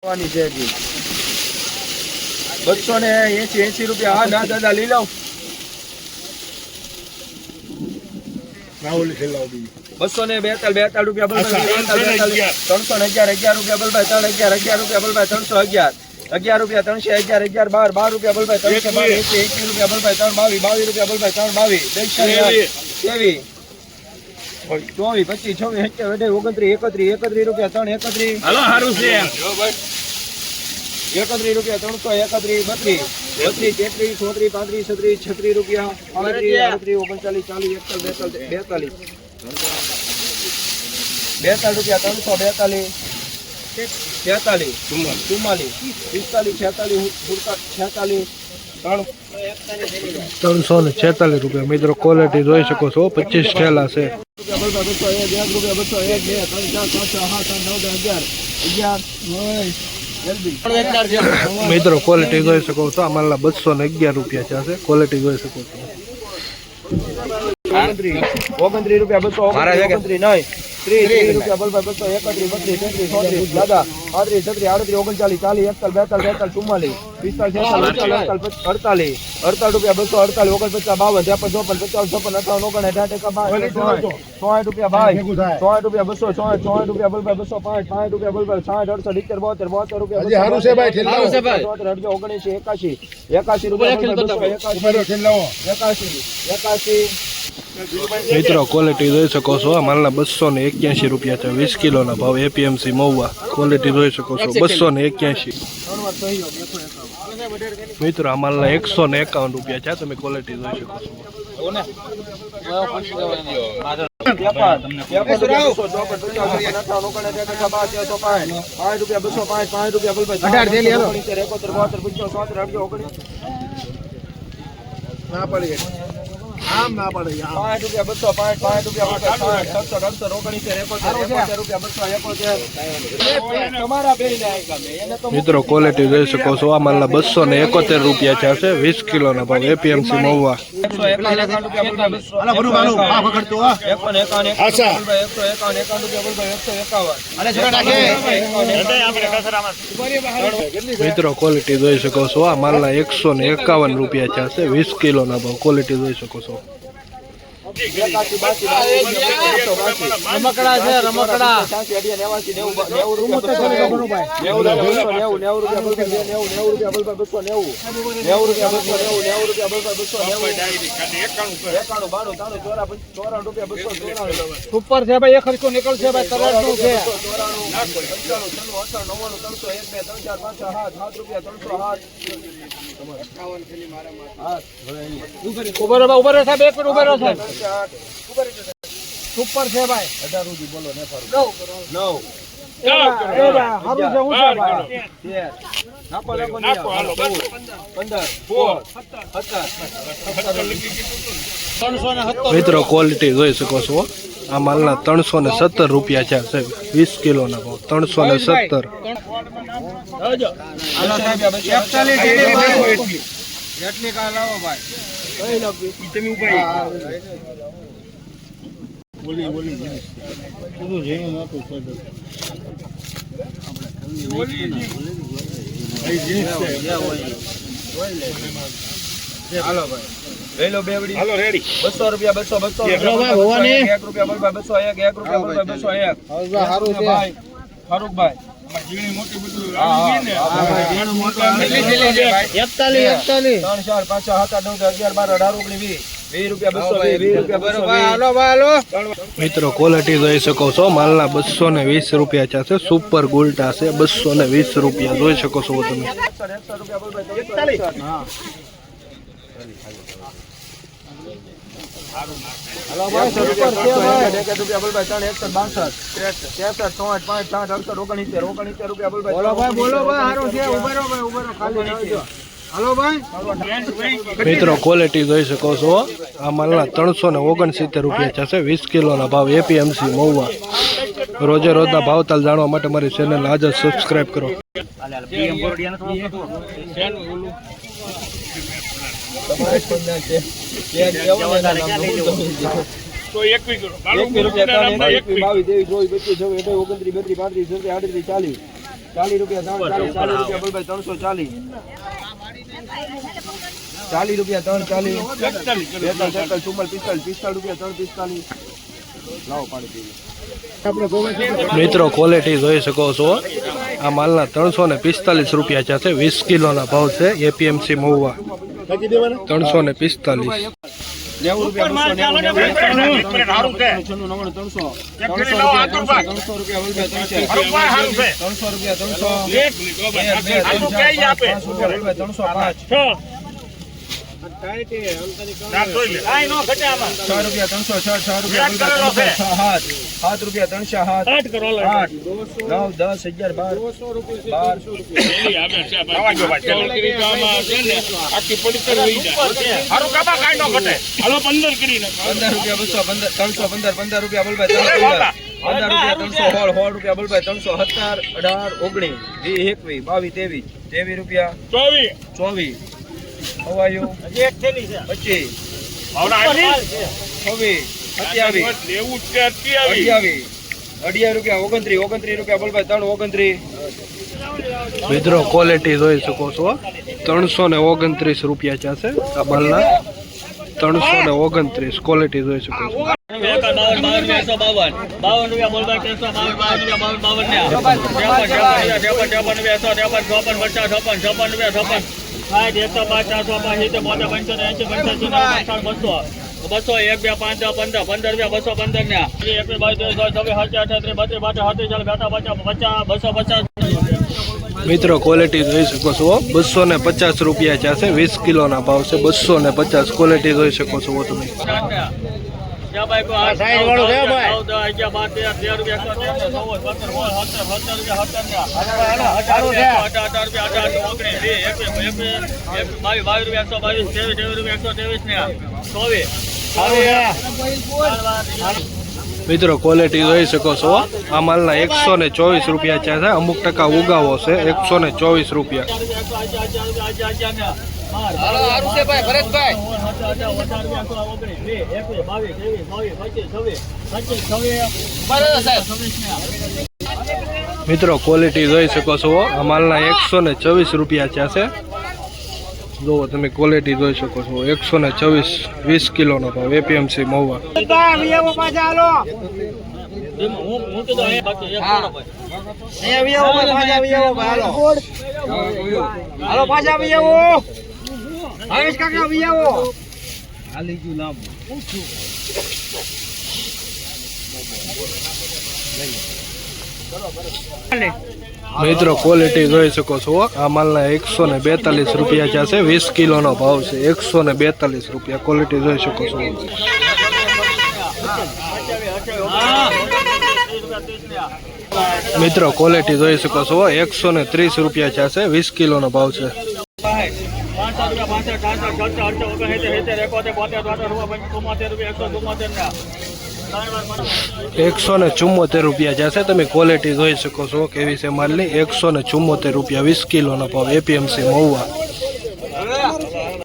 ₹280 રૂપિયા। હા ના દાદા લઈ લાવ। 242 રૂપિયા બલભાઈ। 311 રૂપિયા બલભાઈ। 311 રૂપિયા બલભાઈ। 311 11 રૂપિયા 311 11 12 રૂપિયા બલભાઈ। 321 રૂપિયા બલભાઈ। 322 રૂપિયા બલભાઈ। 322 23 24 25 26 27 31 રૂપિયા। 331 હાલો સારું છે 31 રૂપિયા। 331 32 33 34 35 36 રૂપિયા। 38 39 40 41 42 રૂપિયા। 342 43 44 45 46 346 રૂપિયા। મિત્રો ક્વોલિટી જોઈ શકો છો, 25 થેલા છે। મિત્રો ક્વોલિટી જોઈ શકો છો, અમારા 211 રૂપિયા છે। ક્વોલિટી જોઈ શકો છો। 29 રૂપિયા 229 નહીં 30 રૂપિયા બલભાઈ। 231 32 33 દાદા 38 37 38 39 40 41 42 43 48 રૂપિયા 248 49 50 52 55 રૂપિયા ભાઈ 60 રૂપિયા 260 રૂપિયા બલભાઈ। 265 રૂપિયા બલભાઈ। 60 68 72 રૂપિયા 81 રૂપિયા। મિત્રો ક્વોલિટી જોઈ શકો છો, અમારા 281 રૂપિયા છે। 20 કિલોના ભાવ એપીએમસી મહુવા। ક્વોલિટી જોઈ શકો છો 281। મિત્રો અમારા 151 રૂપિયા છે। તમે ક્વોલિટી જોઈ શકો છો। આમ ના પડે 5 રૂપિયા 205 રૂપિયા 7 તમારા મિત્રો ક્વોલિટી જોઈ શકો છો, અમારા 271 રૂપિયા છે। 20 કિલોના ભાવ એપીએમસી મહુવા। મિત્રો ક્વોલિટી જોઈ શકો છો, અમારા 151 રૂપિયા છે। 20 કિલોના ભાવ ક્વોલિટી જોઈ શકો છો। રમકડા છે રમકડા ઉપર છે ભાઈ, એક ખર્ચો નીકળશે ભાઈ, તરત નું છે। ઉભો રહો સાહેબ, એક મિનિટ ઉભો રહો સાહેબ। સુપર છે ભાઈ। 18 રૂપિયા બોલો ને ફારું 9 મિત્રો ક્વોલિટી જોઈ શકો છો, આ માલના 317 રૂપિયા છે। 20 કિલોના ભાવ 317। એટલી કા લાવો ભાઈ, તમે હાલો ભાઈ લઈ લો બેવડી। હાલો રેડી 200 રૂપિયા 200 1 રૂપિયા 201 રૂપિયા 201 ભાઈ ફારૂકભાઈ જીણી મોટી બધું મિત્રો ક્વોલિટી જોઈ શકો છો, માલના 220 રૂપિયા છે। સુપર ગોલ્ટા છે 220 રૂપિયા જોઈ શકો છો તમે। મિત્રો ક્વોલિટી જોઈ શકો છો, આ માલના 369 રૂપિયા છે। 20 કિલોના ભાવ એપીએમસી મહુવા। રોજે રોજના ભાવતાલ જાણવા માટે મારી ચેનલ આજે સબસ્ક્રાઇબ કરો। તો 21 કરો 21 રૂપિયા 22 23 24 25 26 29 30 32 33 34 35 40 40 રૂપિયા 340 40 રૂપિયા બોલ ભાઈ 340 40 રૂપિયા 340 45 રૂપિયા 345 લાવો પાણી પીવી મિત્રો ક્વોલિટી જોઈ શકો છો આ માલના 345 રૂપિયા છે 20 કિલોના ભાવ છે એપીએમસી મહુવા 345 90 રૂપિયા 300 રૂપિયા 7 રૂપિયા 15 રૂપિયા બોલ ભાઈ 300 રૂપિયા બોલ ભાઈ 317 18 19 20 21 22 રૂપિયા 24 હવાયું 25 28 રૂપિયા 29 રૂપિયા બોલ ભાઈ 329 મિત્રો ક્વોલિટી જોઈ શકો છો 329 રૂપિયા છે આ માલના 329 ક્વોલિટી જોઈ શકો છો 250 મિત્રો ક્વોલિટી જોઈ શકો છો 250 રૂપિયા છે 20 કિલોના ભાવ છે 250 ક્વોલિટી જોઈ શકો છો તમે મિત્રો ક્વોલિટી જોઈ શકો છો આ માલના 124 રૂપિયા છે અમુક ટકા ઉગાવો છે 124 રૂપિયા મિત્રો ક્વોલિટી જોઈ શકો છો આ માલના 124 રૂપિયા છે જો તમે ક્વોલિટી જોઈ શકો છો 124 20 કિલોનો ભાવ એપીએમસી મહુવા મિત્રો ક્વોલિટી જોઈ શકો છો આ માલના 142 રૂપિયા છે 20 કિલોનો ભાવ છે 142 રૂપિયા ક્વોલિટી જોઈ શકો છો મિત્રો ક્વોલિટી જોઈ શકો છો 130 રૂપિયા છે 20 કિલોનો ભાવ છે 174 રૂપિયા છે તમે ક્વોલિટી જોઈ શકો છો કેવી છે માલની 174 રૂપિયા 20 કિલોનો ભાવ એપીએમસી મહુવા